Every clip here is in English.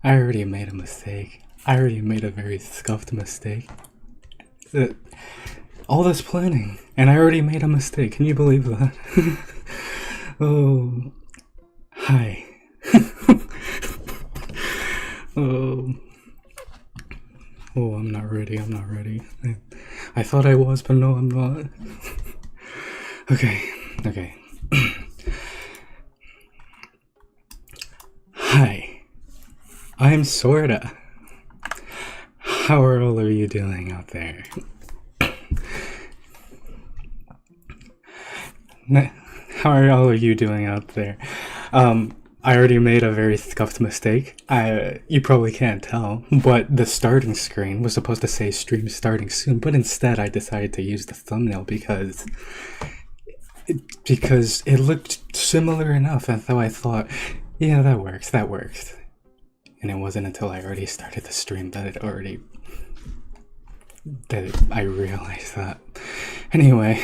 I already made a mistake. I already made a very scuffed mistake. All this planning, and I already made a mistake. Can you believe that? Oh, hi. Oh, I'm not ready. I'm not ready. I thought I was, but no, I'm not. Okay. Hi, I'm Sorta. How are all of you doing out there? How are all of you doing out there? I already made a very scuffed mistake. You probably can't tell, but the starting screen was supposed to say stream starting soon, but instead I decided to use the thumbnail because it looked similar enough, and so I thought, yeah, that works. And it wasn't until I already started the stream that I realized that. Anyway,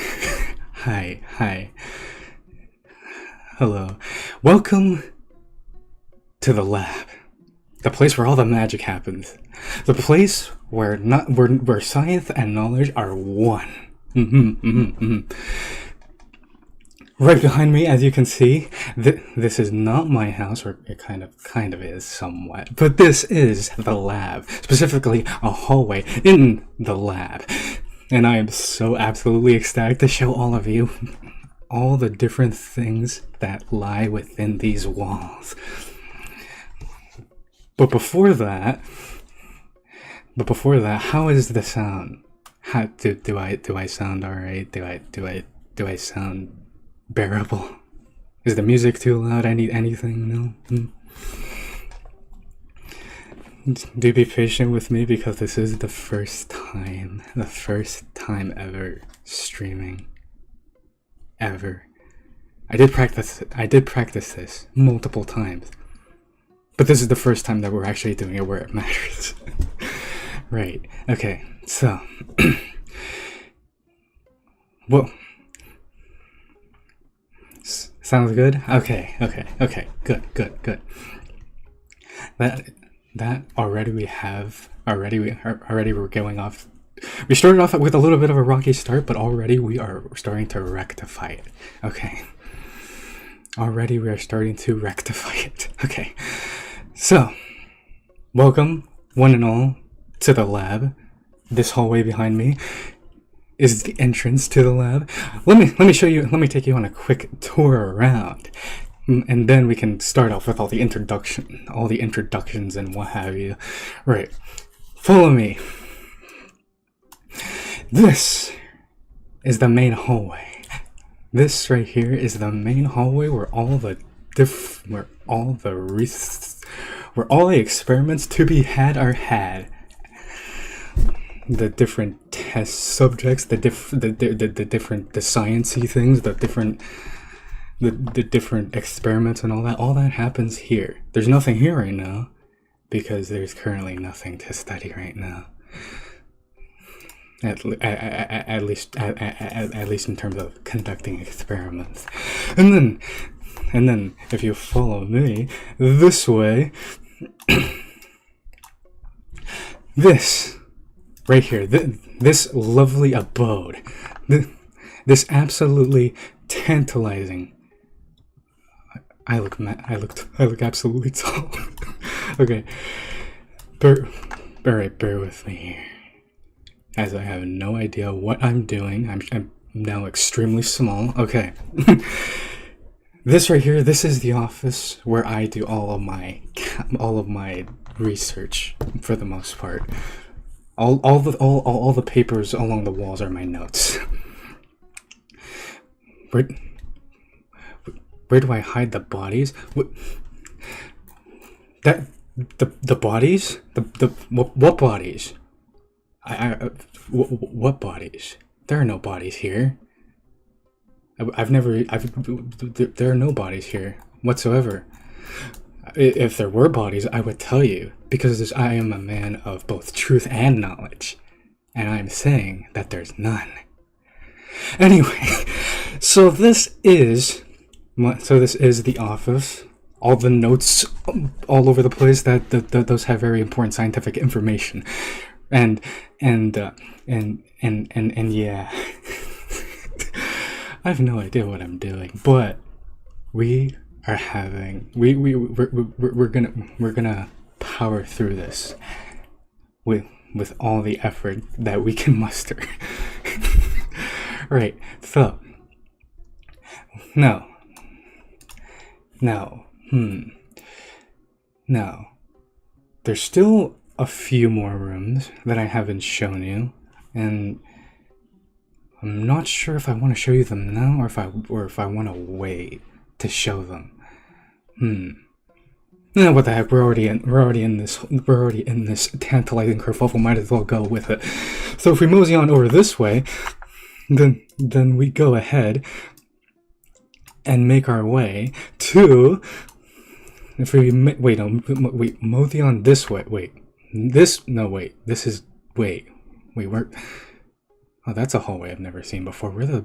hi. Hello. Welcome to the lab. The place where all the magic happens. The place where science and knowledge are one. Right behind me, as you can see, this is not my house, or it kind of is somewhat, but this is the lab, specifically a hallway in the lab. And I am so absolutely ecstatic to show all of you all the different things that lie within these walls. But before that, how is the sound? How do I sound alright? Do I sound bearable? Is the music too loud? Anything? No? Do be patient with me because this is the first time ever streaming. Ever. I did practice this multiple times. But this is the first time that we're actually doing it where it matters. Right. Okay. So well, sounds good? Okay. Good. That already we're going off. We started off with a little bit of a rocky start, but already we are starting to rectify it. Okay. Already we are starting to rectify it. Okay. So, welcome, one and all, to the lab. This hallway behind me is the entrance to the lab. Let me show you. Let me take you on a quick tour around, and then we can start off with all the introductions and what have you. Right. Follow me. This is the main hallway. This right here is the main hallway where all the experiments to be had are had. The different test subjects, the sciencey things, the different experiments and all that happens here. There's nothing here right now because there's currently nothing to study right now. At least in terms of conducting experiments. And then if you follow me this way, this right here, this lovely abode, this absolutely tantalizing. I look absolutely tall. Okay, bear with me here, as I have no idea what I'm doing. I'm now extremely small. Okay. This right here, this is the office where I do all of my research for the most part. All the papers along the walls are my notes. Where do I hide the bodies? The bodies? What bodies? What bodies? There are no bodies here. There are no bodies here whatsoever. If there were bodies, I would tell you, because I am a man of both truth and knowledge, and I'm saying that there's none. Anyway, so this is the office. all the notes all over the place. That those have very important scientific information, and yeah. I have no idea what I'm doing, but we are having we're gonna power through this with all the effort that we can muster. Right, so no, there's still a few more rooms that I haven't shown you, and I'm not sure if I want to show you them now or if I want to wait to show them. No, what the heck? We're already in this tantalizing kerfuffle. Might as well go with it. So if we mosey on over this way, then we go ahead and make our way to. If we mosey on this way. Wait. Where? Oh, that's a hallway I've never seen before. Where the...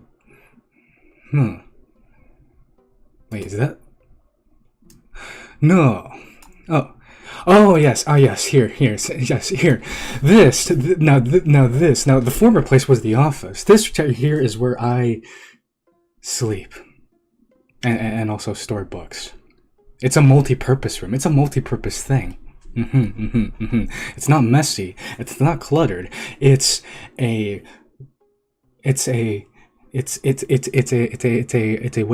Wait, is that... No. Oh, yes. Yes, here. Yes, here. Now, the former place was the office. This here is where I sleep. And also store books. It's a multi-purpose room. It's a multi-purpose thing. It's not messy. It's not cluttered. It's a what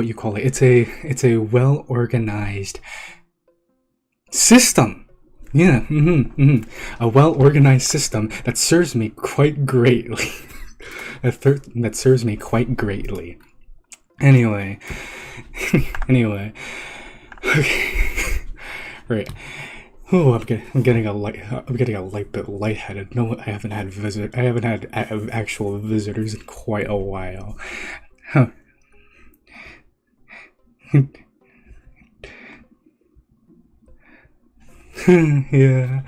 you call it? It's a well organized system. Yeah, a well organized system that serves me quite greatly. that serves me quite greatly. Anyway, okay, right. Oh, I'm getting a light bit lightheaded. No, I haven't had actual visitors in quite a while. Huh. Yeah.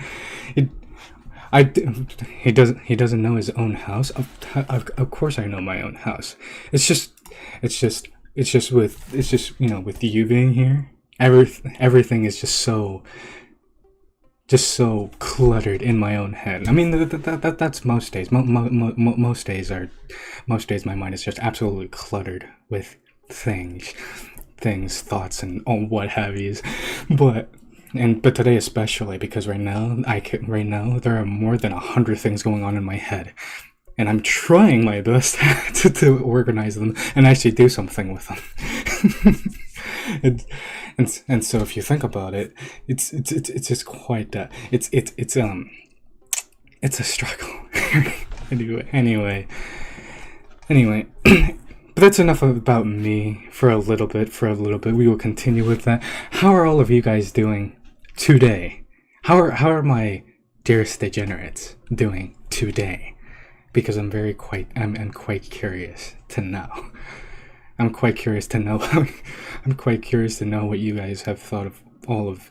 He doesn't know his own house. Of course I know my own house. It's just with you being here, everything is just so cluttered in my own head. I mean, that's most days. Most days my mind is just absolutely cluttered with things, thoughts, and what have yous. But today especially, because right now there are more than 100 things going on in my head, and I'm trying my best to organize them and actually do something with them. And so if you think about it, it's just quite it's a struggle. anyway. But that's enough about me for a little bit. We will continue with that. How are all of you guys doing today? How are my dearest degenerates doing today? Because I'm quite curious to know. I'm quite curious to know what you guys have thought of all of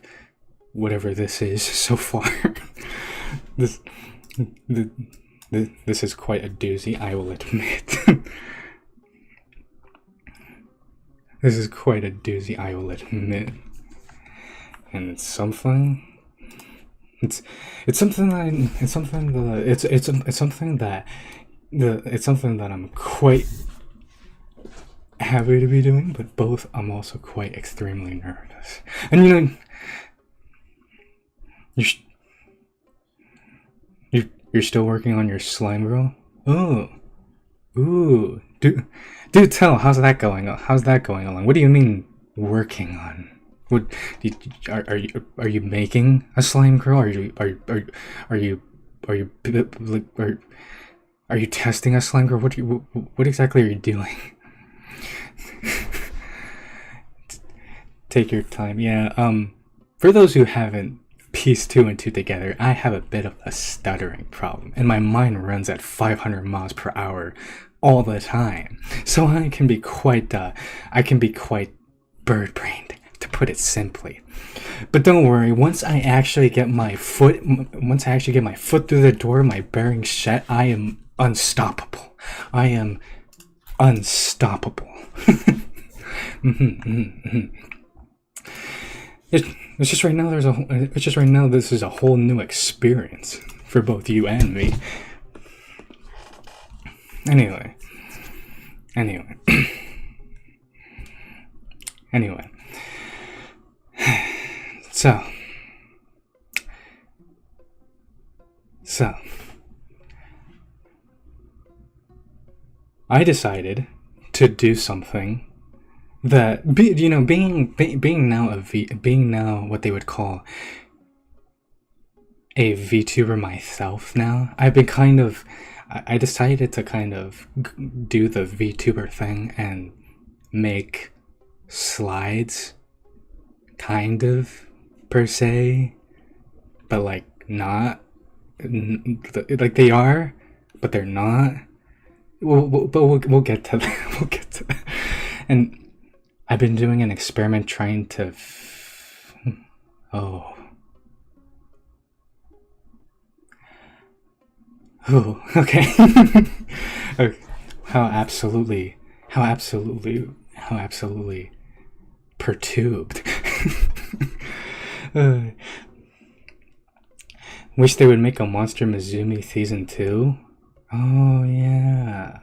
whatever this is so far. This is quite a doozy, I will admit. This is quite a doozy, I will admit. And it's something that I'm quite happy to be doing, but both I'm also quite extremely nervous. And you're still working on your slime girl? Ooh, do tell. How's that going along? What do you mean working on? What are you making a slime girl? Are you testing a slime girl? What exactly are you doing? Take your time. Yeah, for those who haven't pieced two and two together, I have a bit of a stuttering problem, and my mind runs at 500 miles per hour all the time. So I can be quite bird-brained, to put it simply. But don't worry, once I actually get my foot through the door, my bearings set, I am unstoppable. It's just right now. It's just right now. This is a whole new experience for both you and me. Anyway. Anyway. So. I decided to do something that being now what they would call a VTuber myself now. I decided to kind of do the VTuber thing and make slides, kind of, per se, but like not, like they are, but they're not. We'll get to that. We'll get to that. And I've been doing an experiment trying to. Oh, okay. Okay. How absolutely perturbed. Wish they would make a Monster Mizumi season 2. Oh yeah,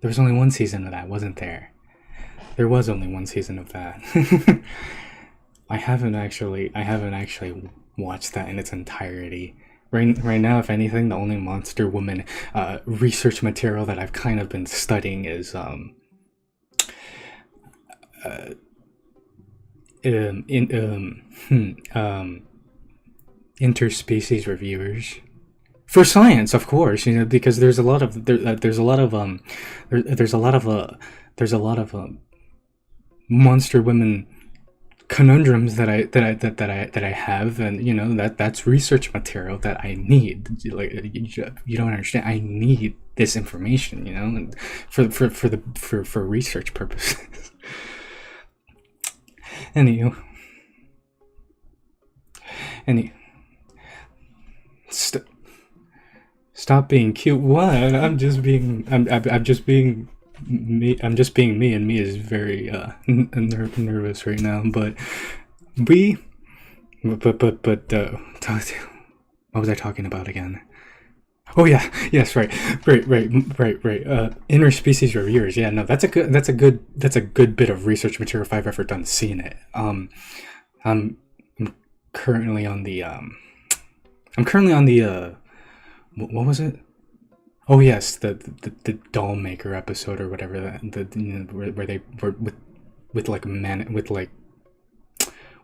there was only one season of that, wasn't there? There was only one season of that. I haven't actually watched that in its entirety. Right now, if anything, the only Monster Woman research material that I've kind of been studying is interspecies reviewers. For science, of course, because there's a lot of monster women conundrums that I have, and that's research material that I need. Like, you don't understand. I need this information, and for research purposes. Anywho. Stop being cute. What? I'm just being me. I'm just being me, and me is very nervous right now. But what was I talking about again? Oh yeah, yes, right. Interspecies reviewers. Yeah, no, that's a good bit of research material if I've ever done seen it. I'm currently on the what was it? Oh yes, the doll maker episode or whatever, where they were with like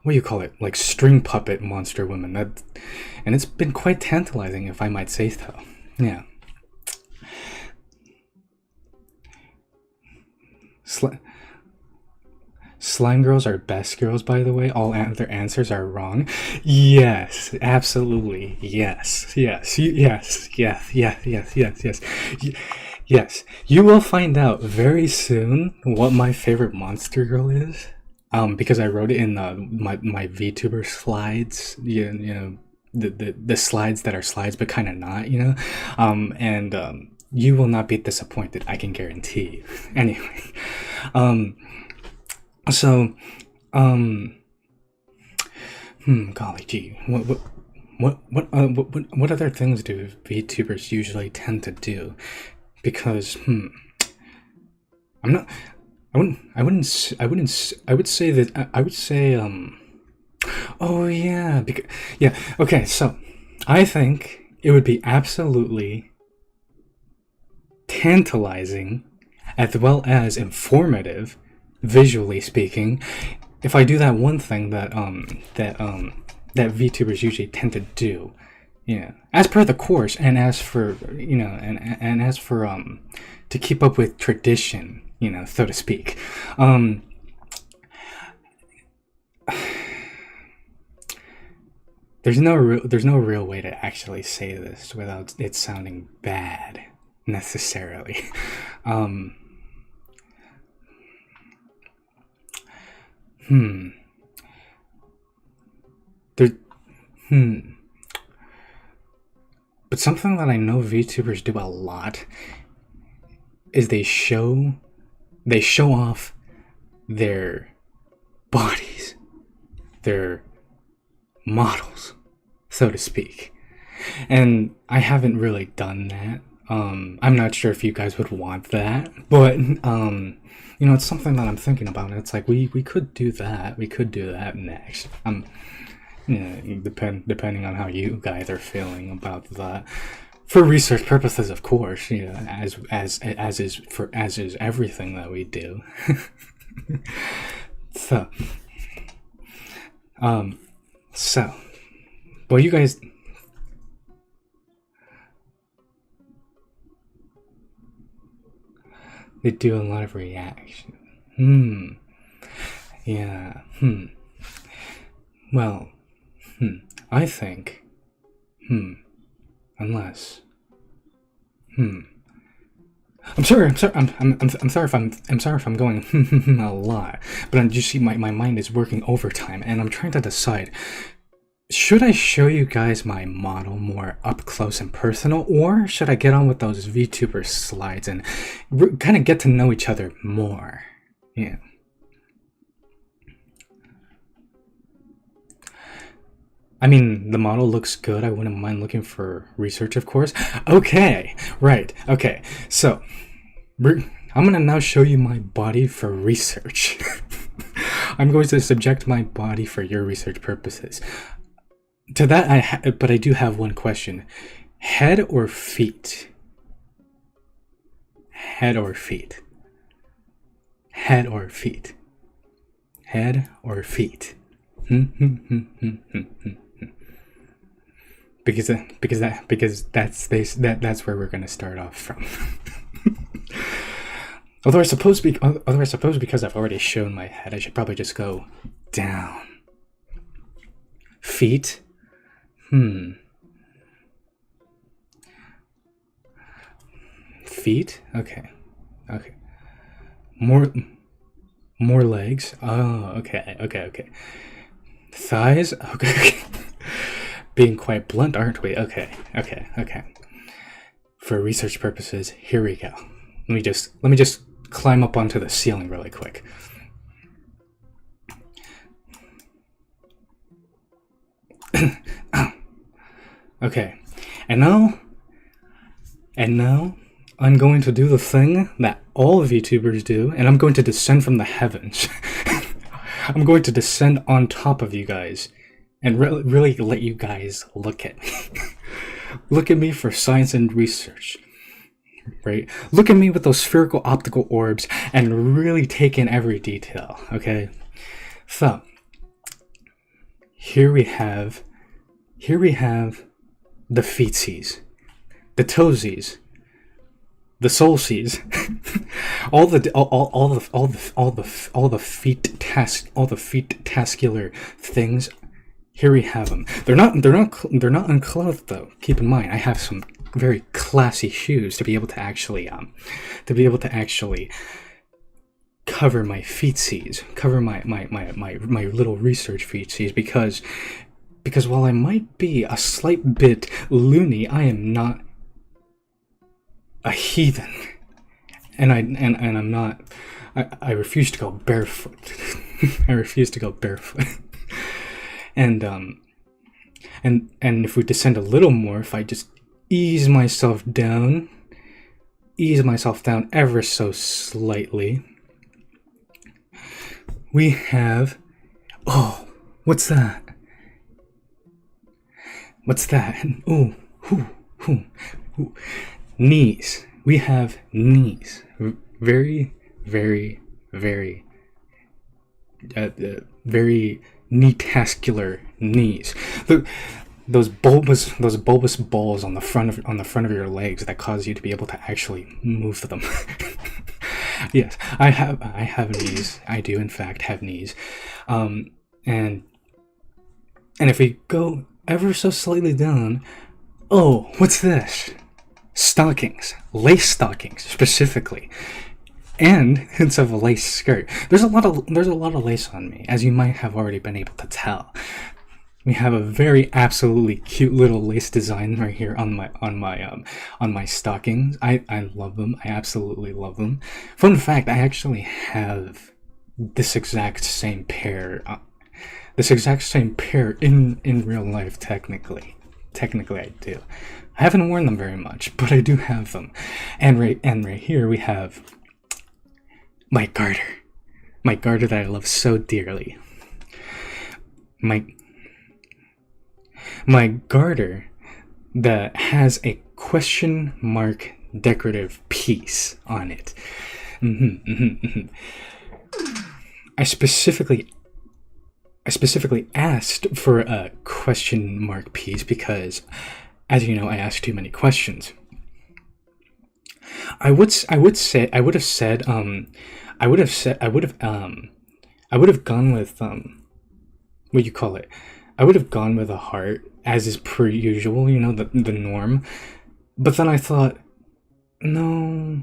what do you call it, like string puppet monster women, and it's been quite tantalizing, if I might say so. Yeah. Slime girls are best girls, by the way. All their answers are wrong. Yes, absolutely. Yes. Yes. You will find out very soon what my favorite monster girl is. Because I wrote it in my VTuber slides. The slides that are slides but kind of not. And you will not be disappointed. I can guarantee you. Anyway. So, golly gee, what other things do VTubers usually tend to do? Because, I would say, oh yeah, okay, so, I think it would be absolutely tantalizing, as well as informative, visually speaking, if I do that one thing that VTubers usually tend to do, as per the course, and as for and as for to keep up with tradition, so to speak. There's no real way to actually say this without it sounding bad necessarily. But something that I know VTubers do a lot is they show off their bodies, their models, so to speak. And I haven't really done that. I'm not sure if you guys would want that, but you know, it's something that I'm thinking about. And it's like we could do that. We could do that next. You know, depending on how you guys are feeling about that. For research purposes, of course, you know, as is everything that we do. So, well, you guys. They do a lot of reaction. Yeah. Well, I think. Unless. I'm sorry if I'm going a lot, but you see my mind is working overtime, and I'm trying to decide. Should I show you guys my model more up close and personal, or should I get on with those VTuber slides and kind of get to know each other more? Yeah. I mean, the model looks good. I wouldn't mind looking for research, of course. Okay, right. Okay, so I'm gonna now show you my body for research. I'm going to subject my body for your research purposes. To that, but I do have one question: head or feet? Head or feet? Head or feet? Head or feet? Because that's where we're gonna start off from. Although I suppose because I've already shown my head, I should probably just go down. Feet. Feet? Okay. More legs. Oh, okay. Thighs? Okay. Being quite blunt, aren't we? Okay. For research purposes, here we go. Let me just climb up onto the ceiling really quick. Okay, and now I'm going to do the thing that all VTubers do, and I'm going to descend from the heavens. I'm going to descend on top of you guys and really let you guys look at me. Look at me for science and research, right? Look at me with those spherical optical orbs and really take in every detail, okay? So, here we have the feetsies, the toesies, the soulsies, all the feet-tascular things. Here we have them. They're not unclothed though. Keep in mind, I have some very classy shoes to be able to actually cover my feetsies, cover my little research feetsies, because while I might be a slight bit loony, I am not a heathen, and I'm not. I refuse to go barefoot. I refuse to go barefoot. And if we descend a little more, if I just ease myself down ever so slightly, we have. Oh, what's that? What's that? Ooh. Knees. We have knees. Very knee-tascular knees. Those bulbous balls on the front of your legs that cause you to be able to actually move them. Yes, I have knees. I do in fact have knees. And if we go ever so slightly down, oh, what's this? Stockings, lace stockings specifically, and hints of a lace skirt. There's a lot of lace on me, as you might have already been able to tell. We have a very absolutely cute little lace design right here on my stockings. I love them. I absolutely love them. Fun fact: I actually have this exact same pair this exact same pair in real life. Technically I do. I haven't worn them very much, but I do have them. And right here we have my garter that I love so dearly. My garter that has a question mark decorative piece on it. I specifically asked for a question mark piece because, as you know, I asked too many questions. I would have gone with what you call it. I would have gone with a heart, as is per usual, you know, the norm. But then I thought, no,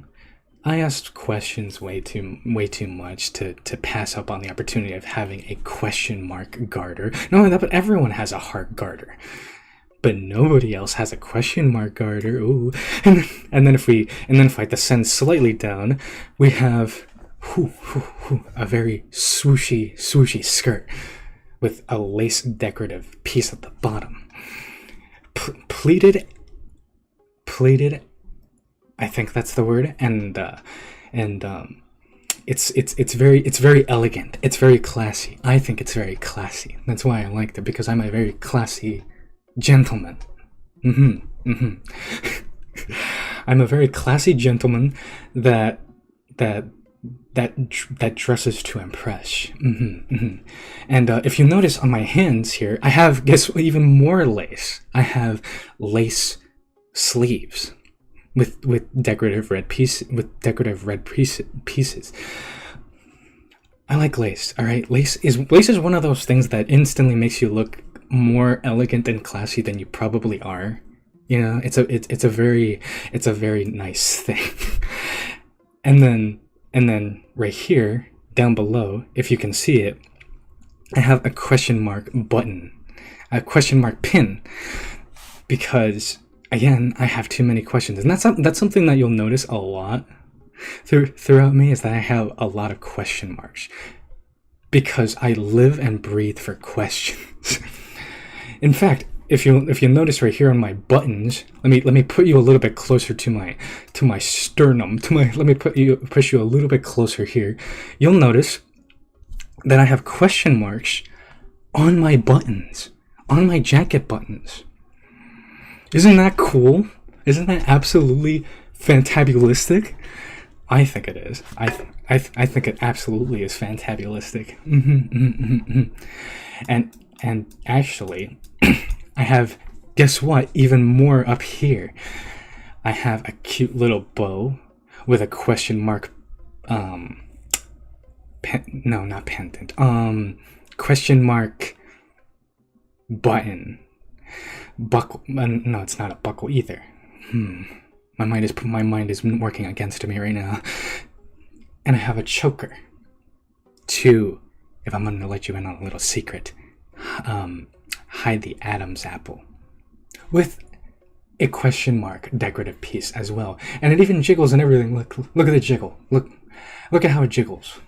I asked questions way too much to pass up on the opportunity of having a question mark garter. Not only that, but everyone has a heart garter, but nobody else has a question mark garter. Ooh, and then if I descend slightly down, we have a very swooshy skirt with a lace decorative piece at the bottom. Pleated. I think that's the word, and it's very elegant. It's very classy. I think it's very classy. That's why I liked it, because I'm a very classy gentleman. I'm a very classy gentleman that dresses to impress. And if you notice on my hands here, I have, guess what, even more lace. I have lace sleeves with decorative red pieces. I like lace. All right, lace is one of those things that instantly makes you look more elegant and classy than you probably are. You know, it's a very nice thing. And then right here down below, if you can see it, I have a question mark button, a question mark pin, because again, I have too many questions. And that's something that you'll notice a lot throughout me, is that I have a lot of question marks, because I live and breathe for questions. In fact, if you notice right here on my buttons, let me put you a little bit closer to my sternum, let me push you a little bit closer here. You'll notice that I have question marks on my buttons, on my jacket buttons. Isn't that cool? Isn't that absolutely fantabulistic? I think it is. I think it absolutely is fantabulistic. And actually, I have, guess what, even more up here. I have a cute little bow with a question mark, not pendant, question mark button. Buckle, no, it's not a buckle either. My mind is working against me right now. And I have a choker to, if I'm gonna let you in on a little secret, hide the Adam's apple, with a question mark decorative piece as well. And it even jiggles and everything. Look at the jiggle. Look at how it jiggles.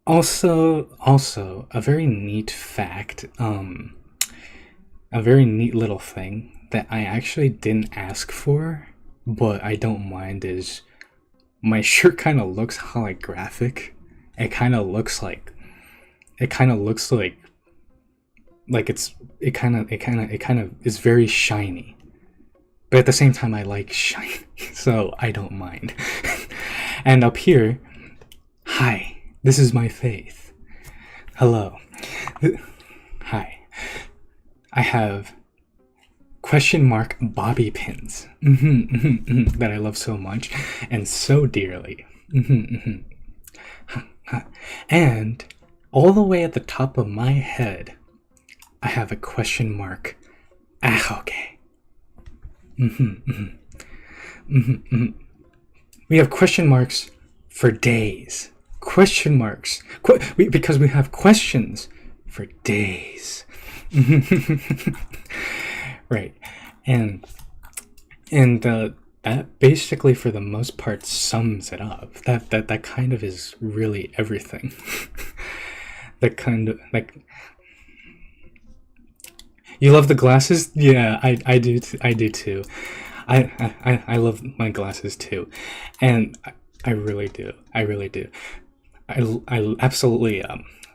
Also, a very neat fact, a very neat little thing that I actually didn't ask for, but I don't mind, is my shirt kind of looks holographic. It kind of looks like it kind of is very shiny. But at the same time, I like shiny, so I don't mind. And up here, hi. This is my faith. Hello. Hi. I have question mark bobby pins that I love so much and so dearly. And all the way at the top of my head, I have a question mark ahoge. We have question marks for days. Question marks, because we have questions for days. Right. And that basically for the most part sums it up. That kind of is really everything. That kind of, like, you love the glasses? Yeah, I do I do too. I love my glasses too, and I really do. I really do. I absolutely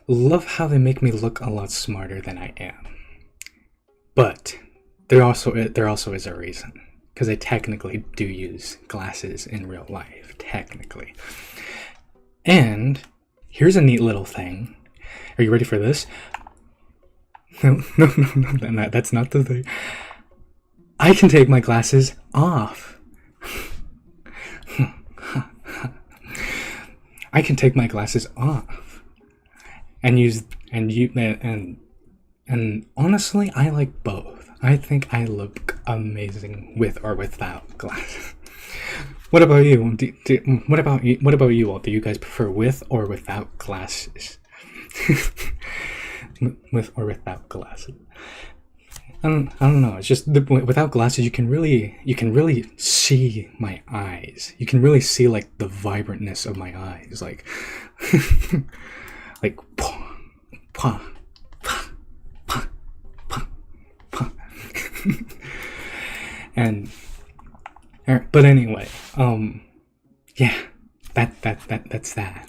love how they make me look a lot smarter than I am. But there also is a reason, because I technically do use glasses in real life, technically. And here's a neat little thing. Are you ready for this? No, that's not the thing. I can take my glasses off. I can take my glasses off and use and honestly, I like both. I think I look amazing with or without glasses. What about you? What about you all? Do you guys prefer with or without glasses? With or without glasses? I don't know. It's just without glasses, you can really see my eyes. You can really see like the vibrantness of my eyes, like like pah, pah, pah, pah, pah. And but anyway, yeah, that's that.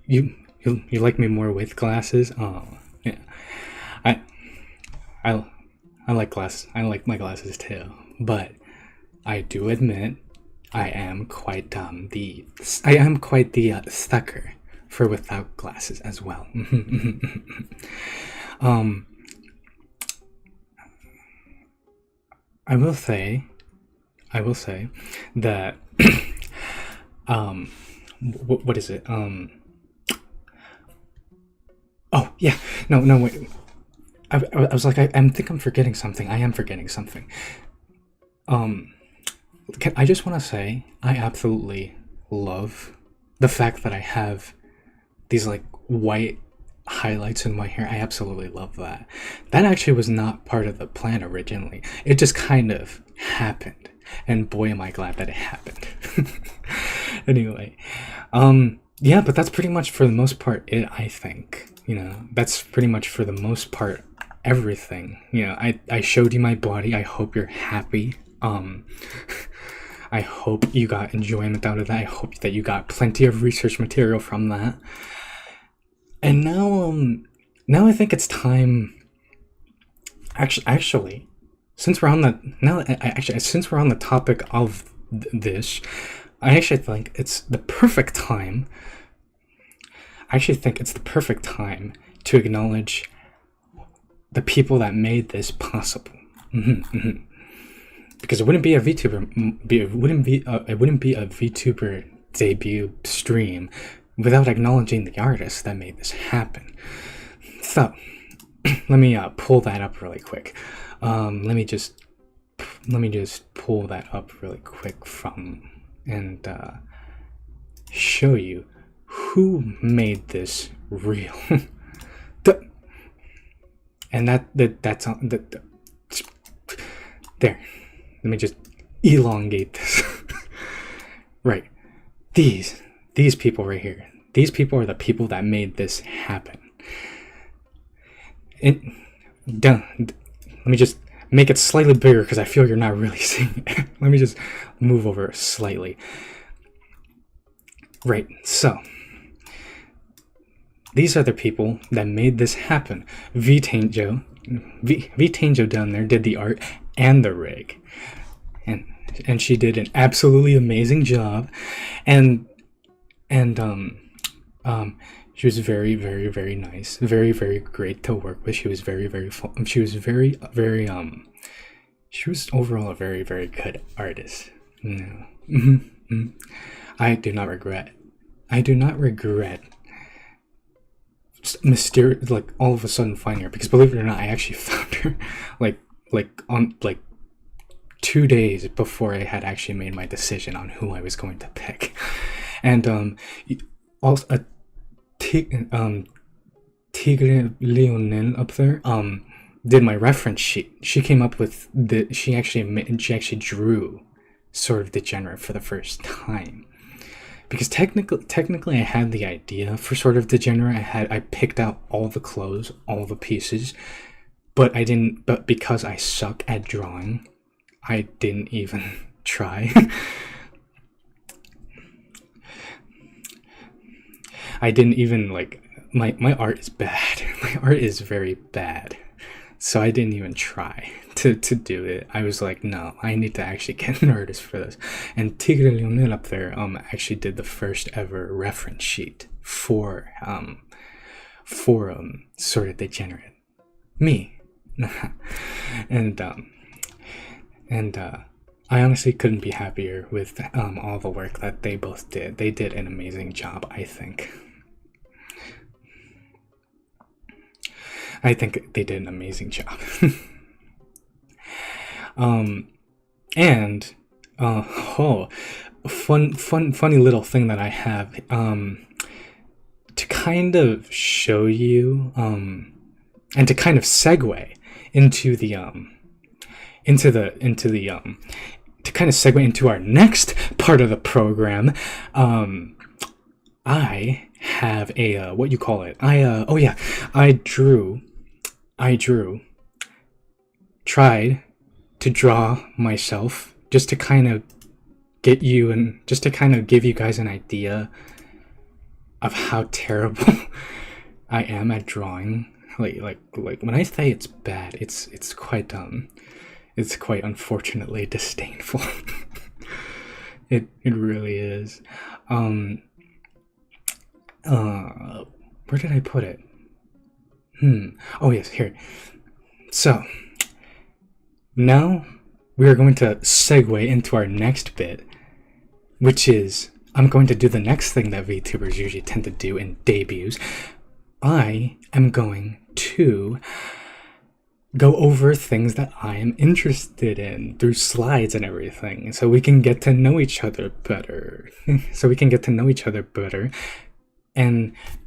You like me more with glasses? Oh, yeah. I like glasses. I like my glasses too. But I do admit I am quite the sucker for without glasses as well. I will say that what is it? Oh yeah, no wait. I was like, I think I'm forgetting something. I am forgetting something. I just want to say I absolutely love the fact that I have these like white highlights in my hair. I absolutely love that. That actually was not part of the plan originally. It just kind of happened, and boy am I glad that it happened. Anyway, yeah, but that's pretty much for the most part it, I think. That's pretty much for the most part everything. I showed you my body. I hope you're happy. I hope you got enjoyment out of that. I hope that you got plenty of research material from that. And now I think it's time. Actually, since we're on the topic of this, I actually think it's the perfect time. To acknowledge the people that made this possible. Because it wouldn't be a VTuber debut stream without acknowledging the artists that made this happen. So let me pull that up really quick. Let me just pull that up really quick and show you who made this real. And that's on there. Let me just elongate this. Right. These people right here. These people are the people that made this happen. Let me just make it slightly bigger because I feel you're not really seeing it. Let me just move over slightly. Right. So these are the people that made this happen. V-Tanjo down there did the art and the rig. And she did an absolutely amazing job. And she was very, very, very nice. Very, very great to work with. She was very, very she was very, very she was overall a very, very good artist. No. I do not regret mysterious, like all of a sudden finding her, because believe it or not, I actually found her like on 2 days before I had actually made my decision on who I was going to pick. And Tigre Leonel up there, did my reference sheet, she came up with she actually drew sort of Degenerate for the first time. Because technically I had the idea for sort of Degenerate. I picked out all the clothes, all the pieces, but because I suck at drawing, I didn't even try. I didn't even, like, my art is bad. My art is very bad. So I didn't even try to do it. I was like, no, I need to actually get an artist for this. And Tigre Leonel up there actually did the first ever reference sheet for sort of Degenerate. Me. and I honestly couldn't be happier with all the work that they both did. They did an amazing job, I think. I think they did an amazing job. Funny little thing that I have to kind of show you and to kind of segue into our next part of the program. I have a what you call it? Tried to draw myself just to kind of get you and just to kind of give you guys an idea of how terrible I am at drawing. Like when I say it's bad, it's quite unfortunately disdainful. It really is. Where did I put it? Oh yes, here. So now we are going to segue into our next bit, which is I'm going to do the next thing that VTubers usually tend to do in debuts. I am going to go over things that I am interested in through slides and everything, so we can get to know each other better. And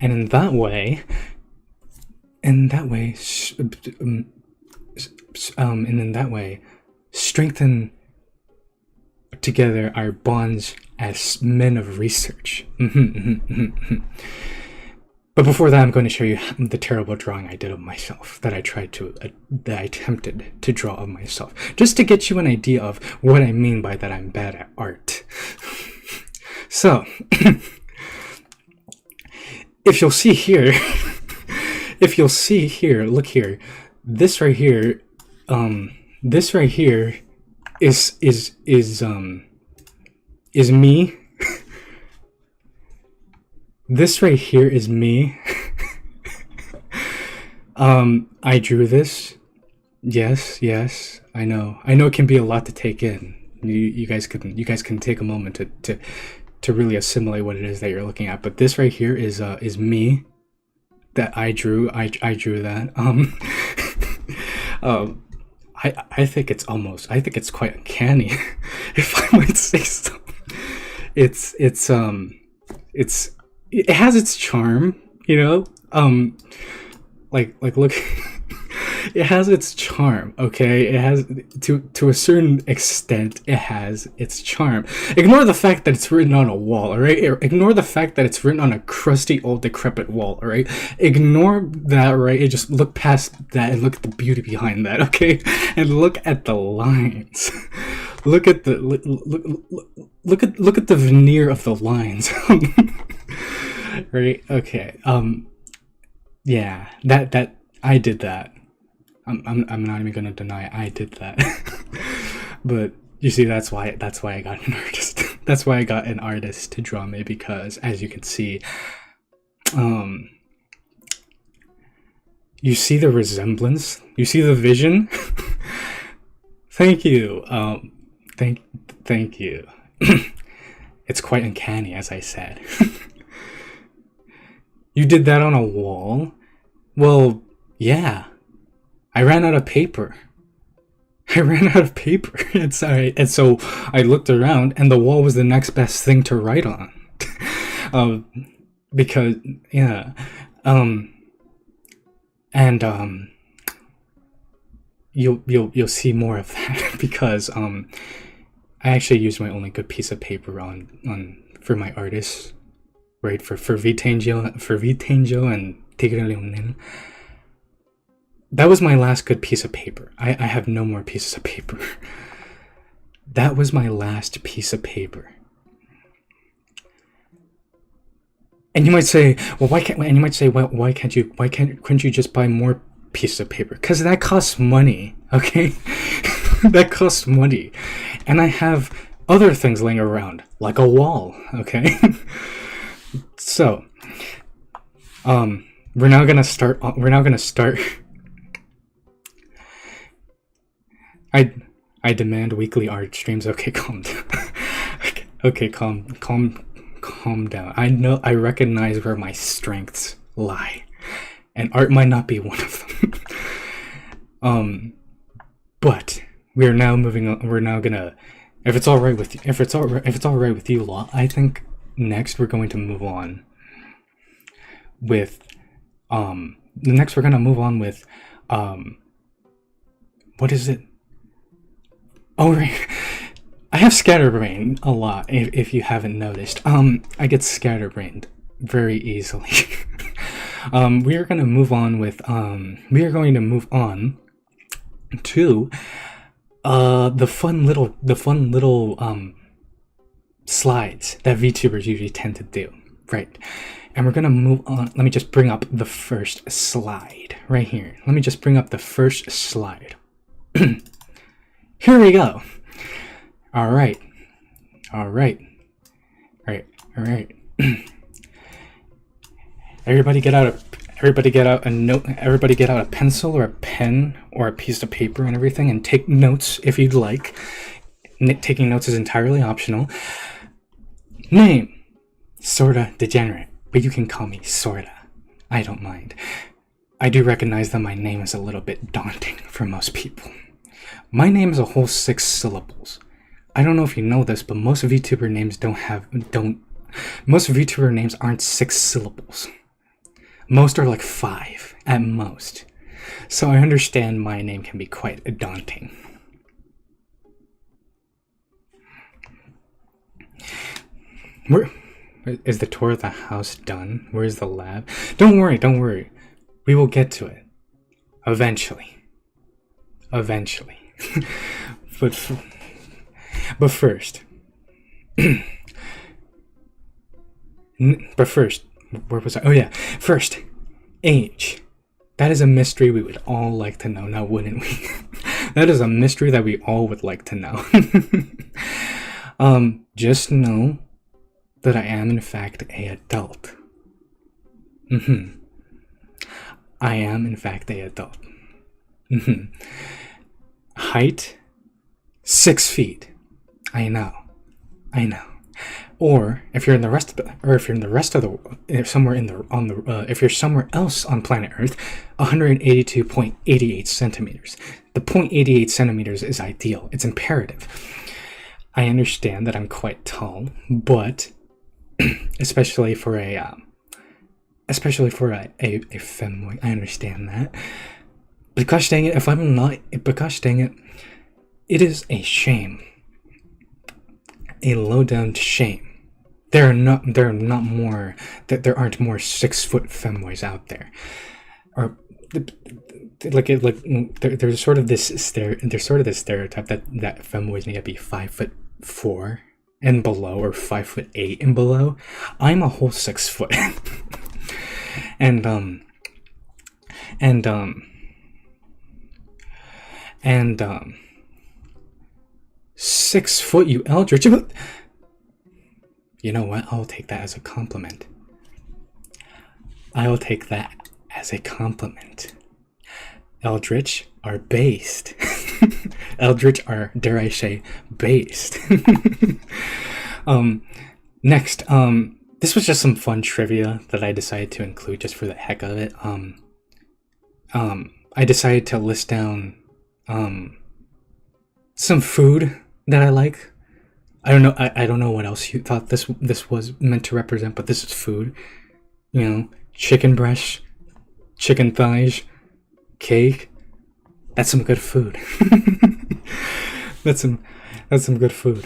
in that way, strengthen together our bonds as men of research. But before that, I'm going to show you the terrible drawing I did of myself that I attempted to draw of myself, just to get you an idea of what I mean by that I'm bad at art. So, if you'll see here, look here, this right here is me. This right here is me. I drew this. Yes, I know it can be a lot to take in. You guys can take a moment to really assimilate what it is that you're looking at. But this right here is me that I drew. I drew that. I think it's quite uncanny, if I might say so. It has its charm, you know. Like look, it has its charm. Okay, it has to a certain extent. It has its charm. Ignore the fact that it's written on a wall. All right. Ignore the fact that it's written on a crusty, old, decrepit wall. All right. Ignore that. Right. And just look past that and look at the beauty behind that. Okay, and look at the lines. Look at the veneer of the lines. Right. Okay. Yeah. That I did that. I'm not even gonna deny I did that. But you see, that's why I got an artist. That's why I got an artist to draw me, because as you can see, you see the resemblance. You see the vision. Thank you. Thank you. It's quite uncanny, as I said. You did that on a wall? Well, yeah. I ran out of paper. And so I looked around, and the wall was the next best thing to write on. Because, yeah. you'll see more of that because I actually used my only good piece of paper on for my artists, right? For Vitangio and Degenerate. That was my last good piece of paper. I have no more pieces of paper. That was my last piece of paper. And you might say, well, why can't? And you might say, well, why couldn't you just buy more pieces of paper? Because that costs money. Okay, that costs money, and I have other things laying around, like a wall. Okay, so, we're now gonna start. I demand weekly art streams. Okay, calm down. Okay, calm down. I recognize where my strengths lie, and art might not be one of them. But we're now moving on. We're now gonna, if it's all right with you lot, I think next we're going to move on with what is it? Oh, right. I have scatterbrained a lot, if you haven't noticed. I get scatterbrained very easily. We are going to move on to the fun little slides that VTubers usually tend to do, right? And we're going to move on. Let me just bring up the first slide right here. Let me just bring up the first slide. Here we go. All right. Everybody get out a note. Everybody get out a pencil or a pen or a piece of paper and everything, and take notes if you'd like. Taking notes is entirely optional. Name: sorta Degenerate, but you can call me sorta. I don't mind. I do recognize that my name is a little bit daunting for most people. My name is a whole 6 syllables. I don't know if you know this, but most VTuber names most VTuber names aren't 6 syllables. Most are like 5 at most. So I understand my name can be quite daunting. Is the tour of the house done? Where's the lab? Don't worry. We will get to it. Eventually. But first, where was I? Oh yeah, first, age. That is a mystery we would all like to know, now wouldn't we? That is a mystery that we all would like to know. Just know that I am in fact a adult. I am in fact a adult. Height, 6 feet. I know. Or if you're if you're somewhere else on planet Earth, 182.88 centimeters. The 0.88 centimeters is ideal. It's imperative. I understand that I'm quite tall, but especially for a femboy, I understand that. But gosh dang it, it is a shame. A low down shame. There aren't more 6-foot femboys out there. Or there's sort of this stereotype that femboys need to be 5'4" and below, or 5'8" and below. I'm a whole 6 foot. and 6 foot, you eldritch. You know what? I'll take that as a compliment. Eldritch are based. Eldritch are, dare I say, based. Next, this was just some fun trivia that I decided to include just for the heck of it. I decided to list down some food that I like. I don't know what else you thought this was meant to represent, but this is food. You know, chicken breast, chicken thighs, cake. That's some good food. that's some good food.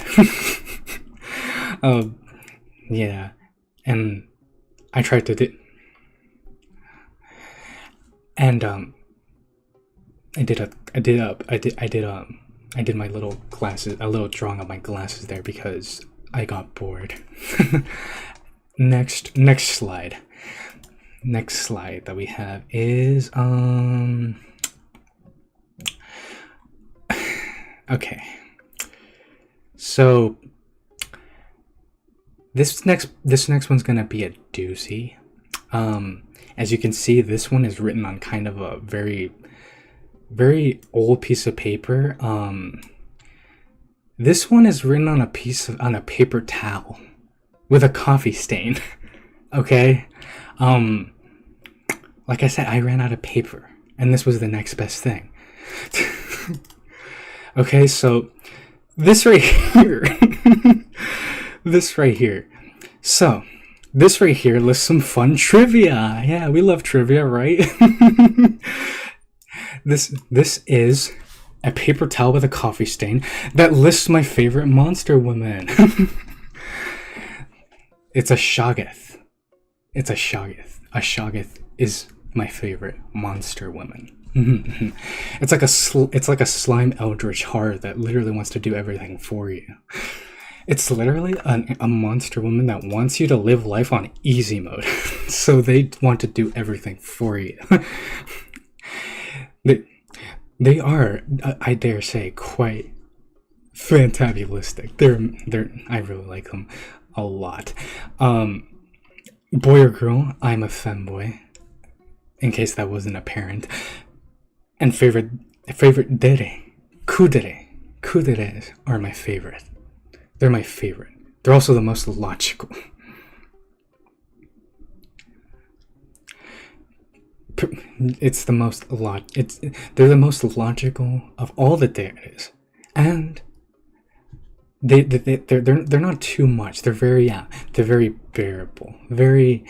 Yeah, and I tried to do, and I did my little glasses, a little drawing of my glasses there because I got bored. Next slide. Next slide that we have is okay. So this next one's gonna be a doozy. As you can see, this one is written on kind of a very old piece of paper. This one is written on a paper towel with a coffee stain. Okay? Like I said, I ran out of paper, and this was the next best thing. Okay, so this right here, this right here. So, this right here lists some fun trivia. Yeah, we love trivia, right? This is a paper towel with a coffee stain that lists my favorite monster woman. It's a Shoggoth. It's a Shoggoth. A Shoggoth is my favorite monster woman. It's like a slime eldritch horror that literally wants to do everything for you. It's literally a monster woman that wants you to live life on easy mode. So they want to do everything for you. They are, I dare say, quite fantabulistic. They're I really like them a lot. Boy or girl, I'm a femboy, in case that wasn't apparent. And favorite kuderes are my favorite. They're my favorite. They're also the most logical. It's the most they're the most logical of all the deities, and they're not too much. They're very bearable, very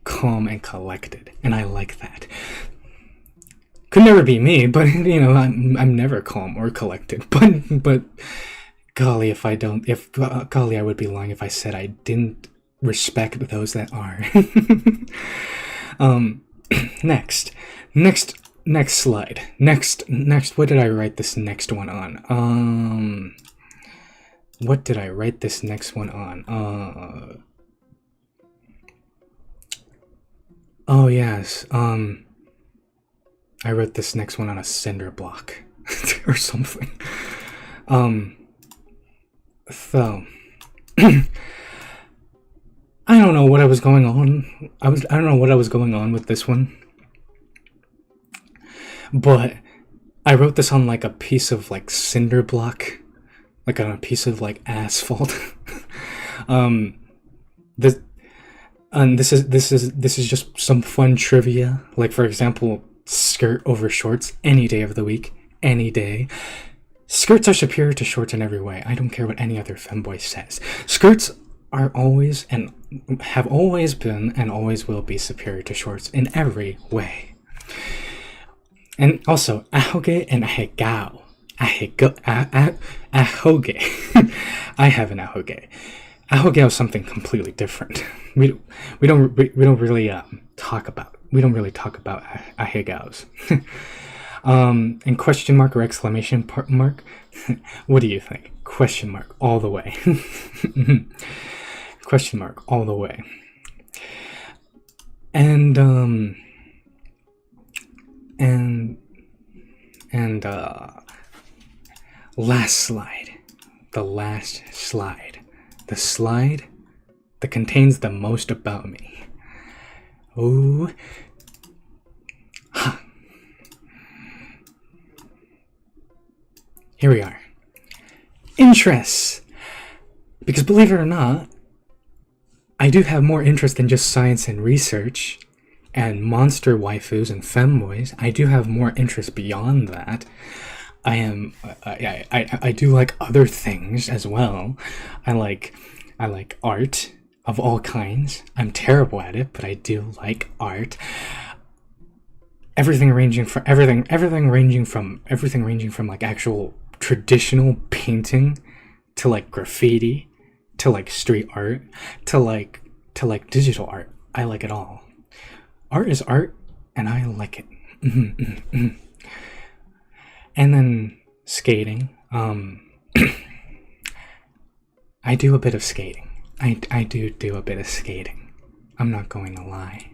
calm and collected, and I like that. Could never be me, but you know, I'm never calm or collected. But golly, golly, I would be lying if I said I didn't respect those that are. Next slide. Next. What did I write this next one on? What did I write this next one on? Oh yes. I wrote this next one on a cinder block or something. So I don't know what I was going on. I don't know what I was going on with this one. But I wrote this on like a piece of like cinder block, like on a piece of like asphalt. This is just some fun trivia. Like, for example, skirt over shorts any day of the week, any day. Skirts are superior to shorts in every way. I don't care what any other femboy says. Skirts are always and have always been and always will be superior to shorts in every way. And also, ahoge and ahegao. Ahoge. I have an ahoge. Ahoge is something completely different. We don't really talk about ahegaos. And question mark or exclamation mark. What do you think? Question mark all the way. Question mark all the way. And last slide. The last slide. The slide that contains the most about me. Oh. Ha. Here we are. Interests. Because believe it or not, I do have more interest than just science and research and monster waifus and femboys. I do have more interest beyond that. I do like other things as well. I like art of all kinds. I'm terrible at it, but I do like art. everything ranging from like actual traditional painting to like graffiti to like street art to like digital art. I like it all. Art is art, and I like it. And then skating. I do a bit of skating. I do a bit of skating. I'm not going to lie.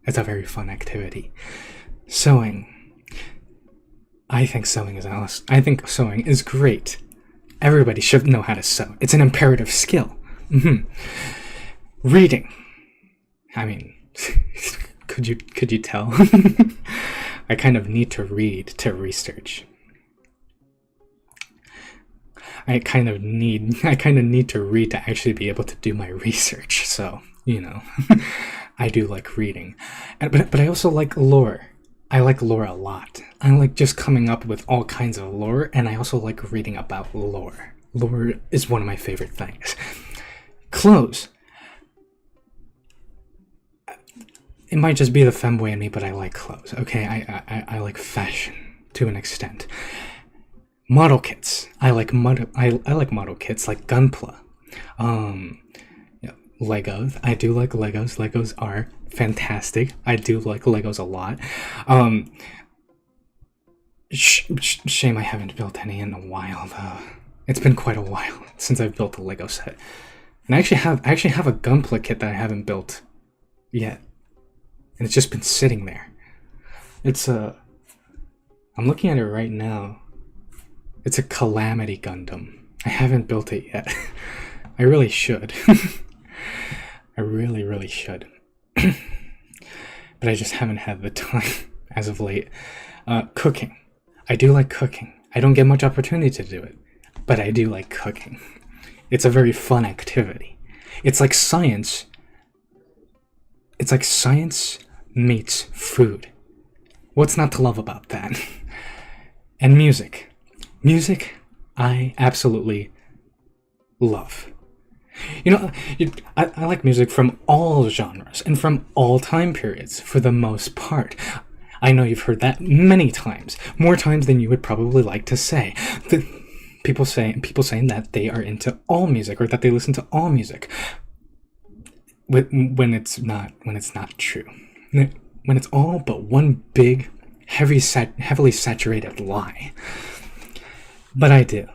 It's a very fun activity. Sewing. I think sewing is awesome. I think sewing is great. Everybody should know how to sew. It's an imperative skill. Reading. I mean, could you tell? I kind of need to read to research. I kind of need to read to actually be able to do my research. So, you know, I do like reading. But I also like lore. I like lore a lot. I like just coming up with all kinds of lore, and I also like reading about lore. Lore is one of my favorite things. Clothes. It might just be the femboy in me, but I like clothes. Okay, I like fashion to an extent. Model kits. I like model kits like Gunpla. Legos. I do like Legos. Legos are fantastic. I do like Legos a lot. Shame I haven't built any in a while though. It's been quite a while since I've built a Lego set. And I actually have a Gunpla kit that I haven't built yet. And it's just been sitting there. I'm looking at it right now. It's a Calamity Gundam. I haven't built it yet. I really should. I really should. But I just haven't had the time as of late. Cooking. I do like cooking. I don't get much opportunity to do it, but I do like cooking. It's a very fun activity. It's like science. It's like science meets food. What's not to love about that? And music. Music, I absolutely love. You know, I like music from all genres and from all time periods for the most part. I know you've heard that many times, more times than you would probably like to say. People saying that they are into all music or that they listen to all music. When it's not true. When it's all but one big, heavily saturated lie. But I do,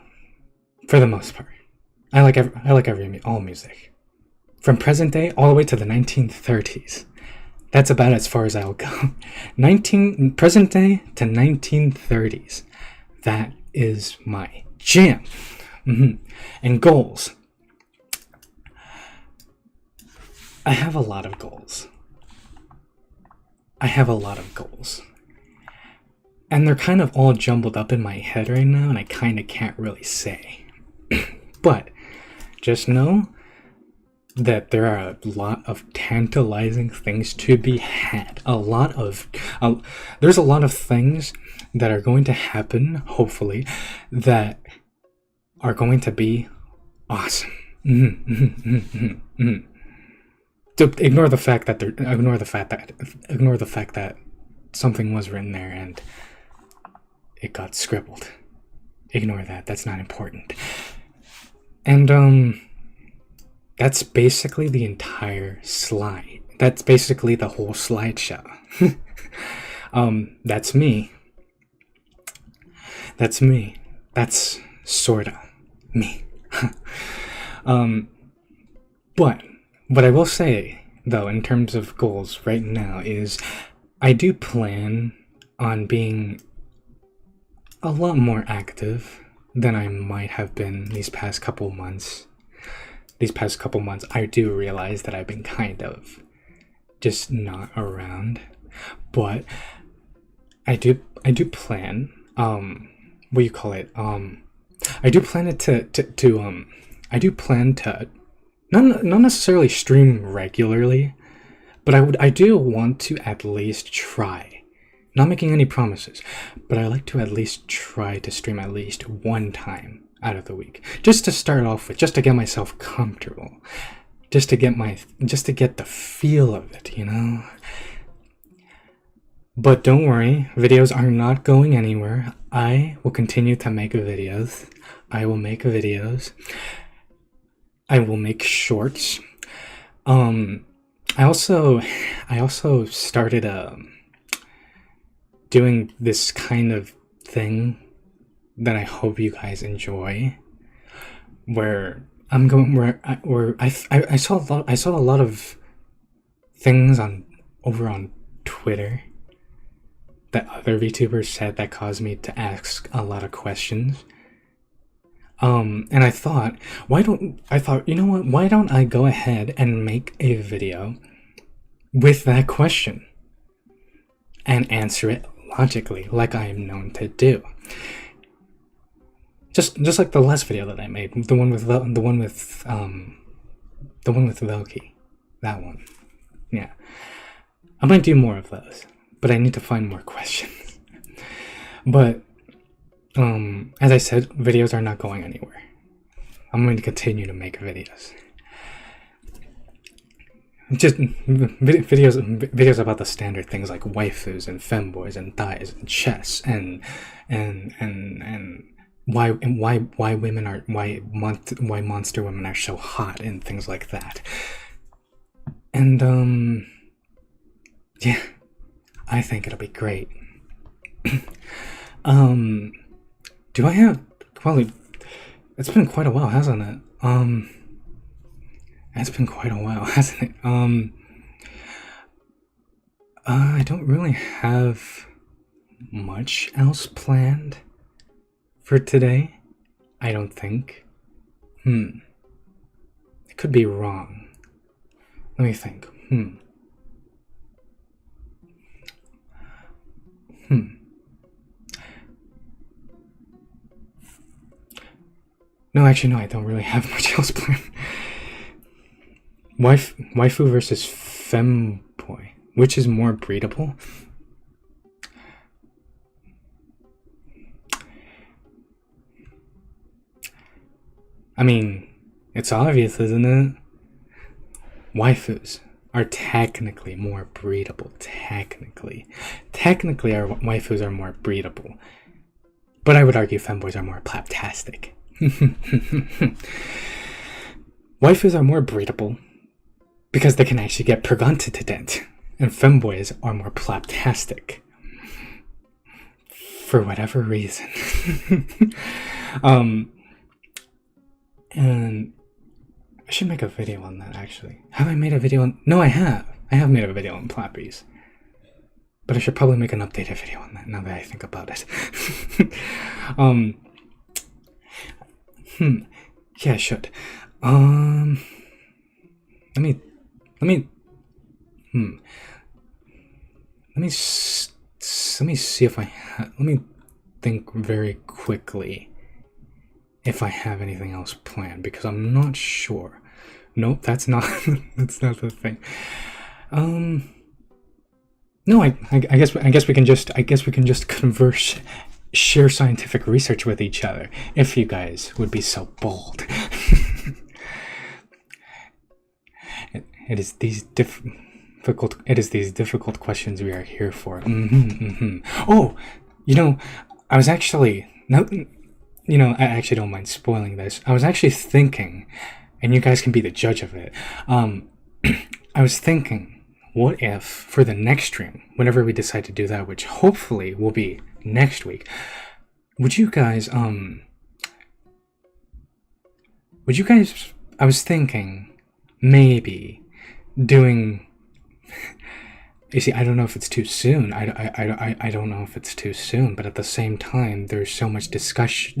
for the most part. I like all music, from present day all the way to the 1930s. That's about as far as I'll go. Present day to 1930s. That is my jam. And goals. I have a lot of goals. And they're kind of all jumbled up in my head right now, and I kind of can't really say. But just know that there are a lot of tantalizing things to be had. There's a lot of things that are going to happen, hopefully, that are going to be awesome. Ignore the fact that something was written there and it got scribbled. Ignore that. That's not important. And that's basically the entire slide. That's basically the whole slideshow. That's me. That's sorta me. But what I will say, though, in terms of goals right now is I do plan on being a lot more active than I might have been these past couple months. I do realize that I've been kind of just not around, but I do plan, I do plan to not necessarily stream regularly, but I do want to at least try. Not making any promises, but I like to at least try to stream at least one time out of the week, just to start off with, just to get myself comfortable, just to get the feel of it, you know. But don't worry, videos are not going anywhere. I will continue to make videos. I will make videos. I will make shorts. I also started doing this kind of thing that I hope you guys enjoy, where I'm going where I saw a lot of things over on Twitter that other VTubers said that caused me to ask a lot of questions. And I thought, you know what, why don't I go ahead and make a video with that question and answer it logically, like I am known to do. Just like the last video that I made, the one with Velky, that one. Yeah, I might do more of those, but I need to find more questions. But as I said, videos are not going anywhere. I'm going to continue to make videos. Just videos about the standard things like waifus and femboys and thighs and chess and why monster women are so hot and things like that. And yeah, I think it'll be great. Do I have, well, it's been quite a while, hasn't it? It's been quite a while, hasn't it? I don't really have much else planned for today, I don't think. I could be wrong. Let me think. No, actually, no, I don't really have much else planned. Waifu versus Femboy. Which is more breedable? I mean, it's obvious, isn't it? Waifus are technically more breedable. Technically, our waifus are more breedable. But I would argue femboys are more plaptastic. Waifus are more breedable because they can actually get pregunted to dent, and femboys are more plaptastic for whatever reason. And I should make a video on that, actually. Have I made a video on... No, I have. I have made a video on plappies. But I should probably make an updated video on that now that I think about it. Yeah, I should. Let me see if I let me think very quickly if I have anything else planned, because I'm not sure. Nope, that's not that's not the thing. No, I guess we can just converse, share scientific research with each other, if you guys would be so bold. It is these difficult questions we are here for. Oh, I was actually I actually don't mind spoiling this. I was actually thinking, and you guys can be the judge of it. I was thinking, what if for the next stream, whenever we decide to do that, which hopefully will be next week, would you guys I was thinking maybe doing, you see, I don't know if it's too soon. I don't know if it's too soon, but at the same time, there's so much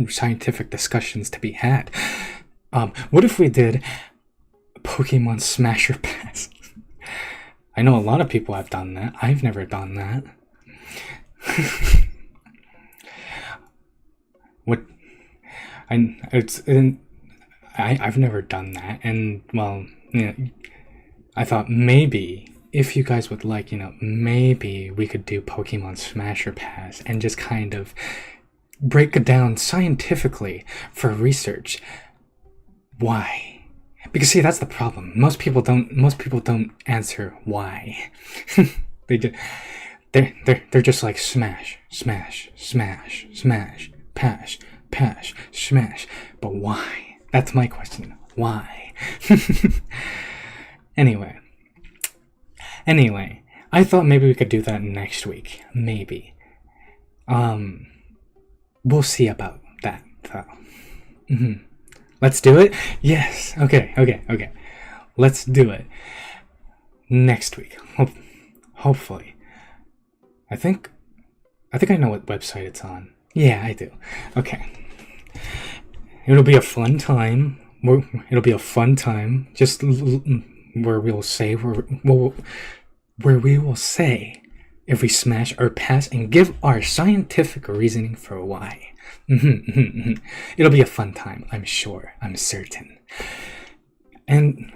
scientific discussions to be had. What if we did Pokemon Smasher Pass? I know a lot of people have done that. I've never done that. I've never done that, and well, I thought maybe if you guys would like, maybe we could do Pokemon Smasher Pass and just kind of break it down scientifically for research. Why? Because see, that's the problem. Most people don't answer why. they're just like smash, smash, smash, smash, pash, pash, smash. But why? That's my question. Why? Anyway, I thought maybe we could do that next week. Maybe. We'll see about that though. Let's do it? Yes. Okay. Let's do it. Next week. Hopefully. I think I know what website it's on. Yeah, I do. Okay. It'll be a fun time. It'll be a fun time. Just where we will say if we smash or pass and give our scientific reasoning for why. It'll be a fun time, I'm sure. I'm certain. And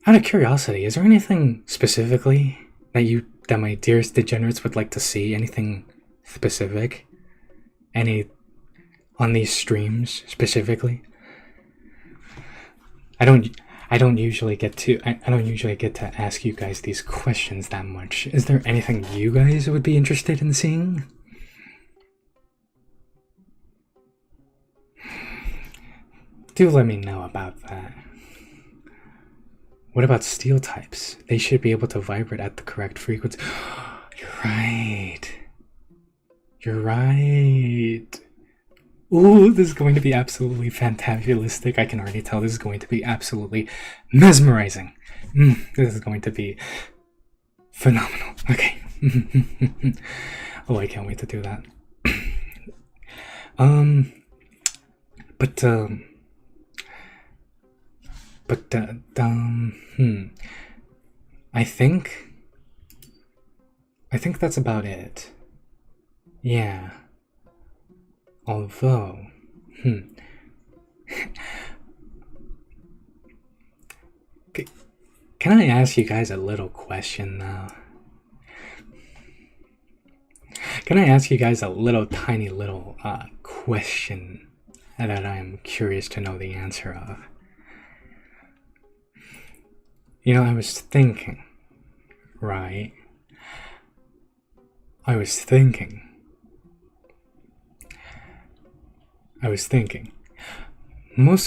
out of curiosity, is there anything specifically that my dearest degenerates would like to see? Anything specific? Any on these streams specifically? I don't usually get to ask you guys these questions that much. Is there anything you guys would be interested in seeing? Do let me know about that. What about steel types? They should be able to vibrate at the correct frequency. You're right. Ooh, this is going to be absolutely fantabulistic. I can already tell this is going to be absolutely mesmerizing. This is going to be phenomenal. Okay. Oh, I can't wait to do that. I think that's about it. Yeah. Although, can I ask you guys a little question now? Can I ask you guys a tiny little question that I'm curious to know the answer of? You know, I was thinking, right? Most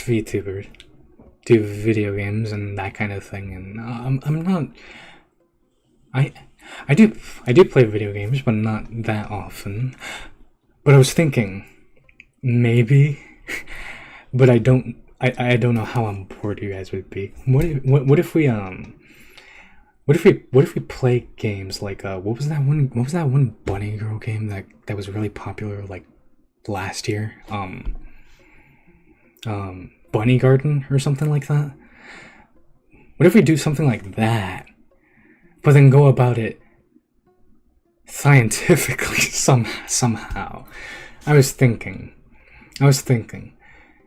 VTubers do video games and that kind of thing, and I'm not. I do play video games, but not that often. But I was thinking, maybe, but I don't know how on board you guys would be. What if we play games like what was that one bunny girl game that was really popular like last year? Bunny Garden or something like that. What if we do something like that, but then go about it scientifically somehow? I was thinking,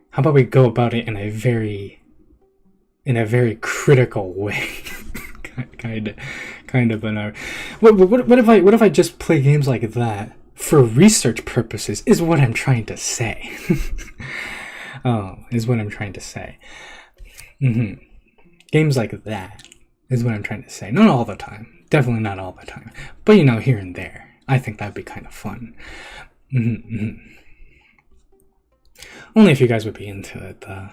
how about we go about it in a very critical way? kind of an art. What if I just play games like that for research purposes? Is what I'm trying to say. Is what I'm trying to say. Games like that is what I'm trying to say. Not all the time. Definitely not all the time. But you know, here and there. I think that'd be kind of fun. Only if you guys would be into it, though.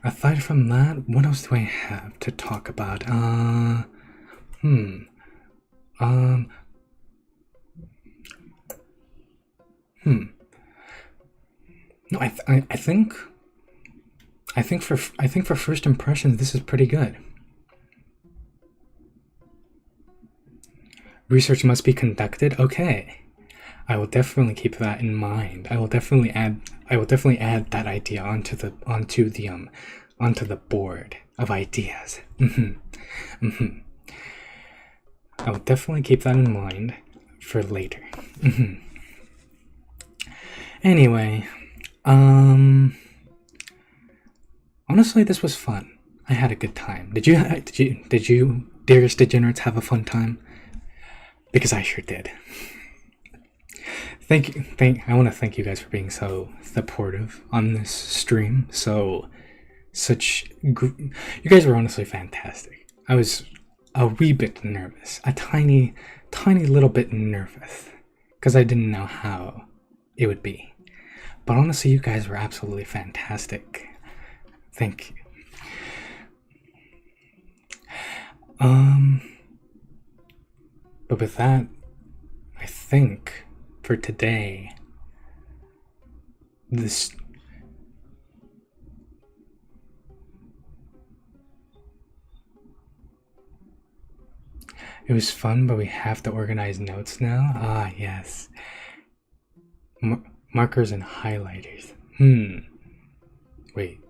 Aside from that, what else do I have to talk about? No, I think for first impressions, this is pretty good. Research must be conducted. Okay, I will definitely keep that in mind. I will definitely add that idea onto the board of ideas. I will definitely keep that in mind for later. Anyway, honestly, this was fun. I had a good time. Did you, dearest degenerates, have a fun time? Because I sure did. I want to thank you guys for being so supportive on this stream. You guys were honestly fantastic. I was a wee bit nervous, a tiny little bit nervous, because I didn't know how it would be. But honestly, you guys were absolutely fantastic. Thank you. But with that, I think for today, it was fun, but we have to organize notes now. Ah, yes. Markers and highlighters. Wait.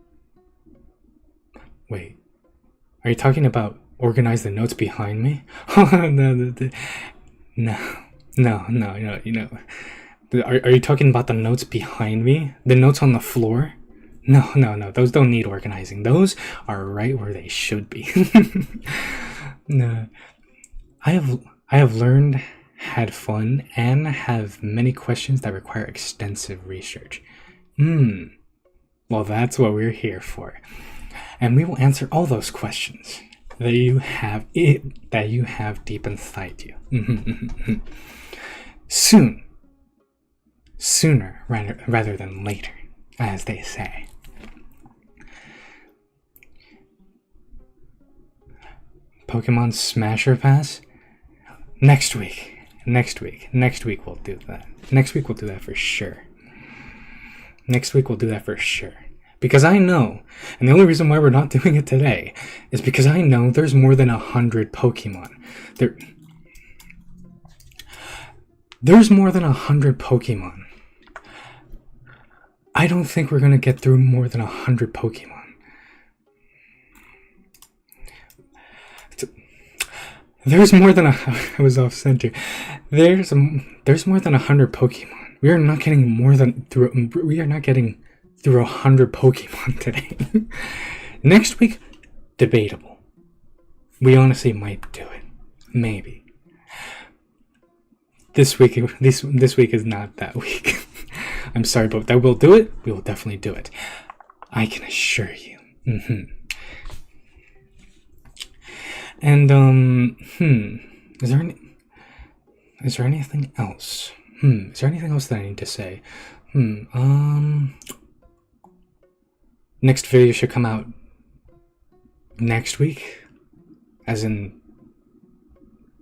Are you talking about organize the notes behind me? No. You know. Are you talking about the notes behind me? The notes on the floor? No. Those don't need organizing. Those are right where they should be. No. I have learned, had fun, and have many questions that require extensive research. Well, that's what we're here for. And we will answer all those questions that you have deep inside you. Sooner rather than later, as they say. Pokemon Smash or Pass? Next week we'll do that. Next week we'll do that for sure. Because I know, and the only reason why we're not doing it today is because I know there's more than 100 Pokemon. There's more than 100 Pokemon. I don't think we're gonna get through more than 100 Pokemon. There's more than I was off center. There's more than 100 Pokemon. We are not getting through 100 Pokemon today. Next week, debatable. We honestly might do it. Maybe. This week is not that week. I'm sorry, but that we'll do it. We will definitely do it. I can assure you. And is there anything else? Is there anything else that I need to say? Next video should come out next week, as in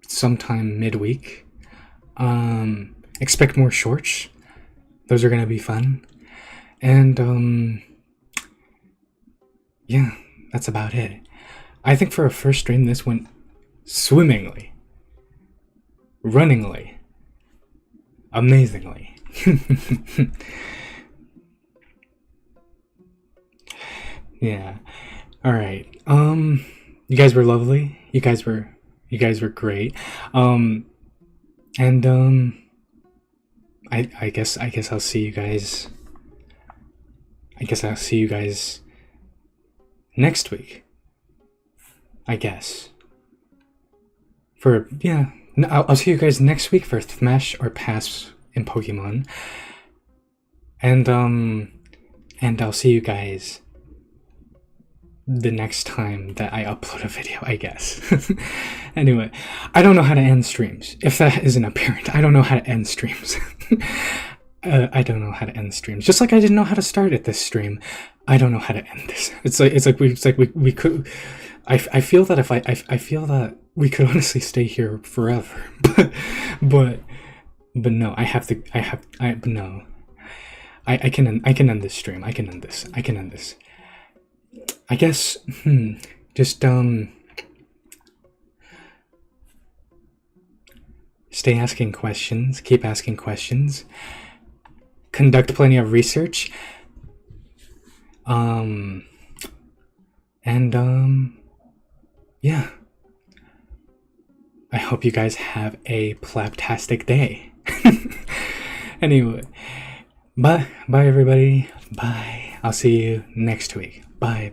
sometime midweek. Expect more shorts. Those are gonna be fun. And yeah, that's about it. I think for a first stream, this went swimmingly, runningly, amazingly. Yeah. All right. You guys were lovely. You guys were great. I guess I'll see you guys. I guess I'll see you guys next week. I guess. I'll see you guys next week for Smash or Pass in Pokemon. And I'll see you guys the next time that I upload a video, I guess. Anyway, I don't know how to end streams. If that isn't apparent, I don't know how to end streams. I don't know how to end streams. Just like I didn't know how to start at this stream, I don't know how to end this. It's like we could. I feel that I feel that we could honestly stay here forever, but no, I can end this stream. I can end this. I guess just stay asking questions, keep asking questions, conduct plenty of research, yeah. I hope you guys have a plaptastic day. Anyway, bye everybody. Bye. I'll see you next week. Bye.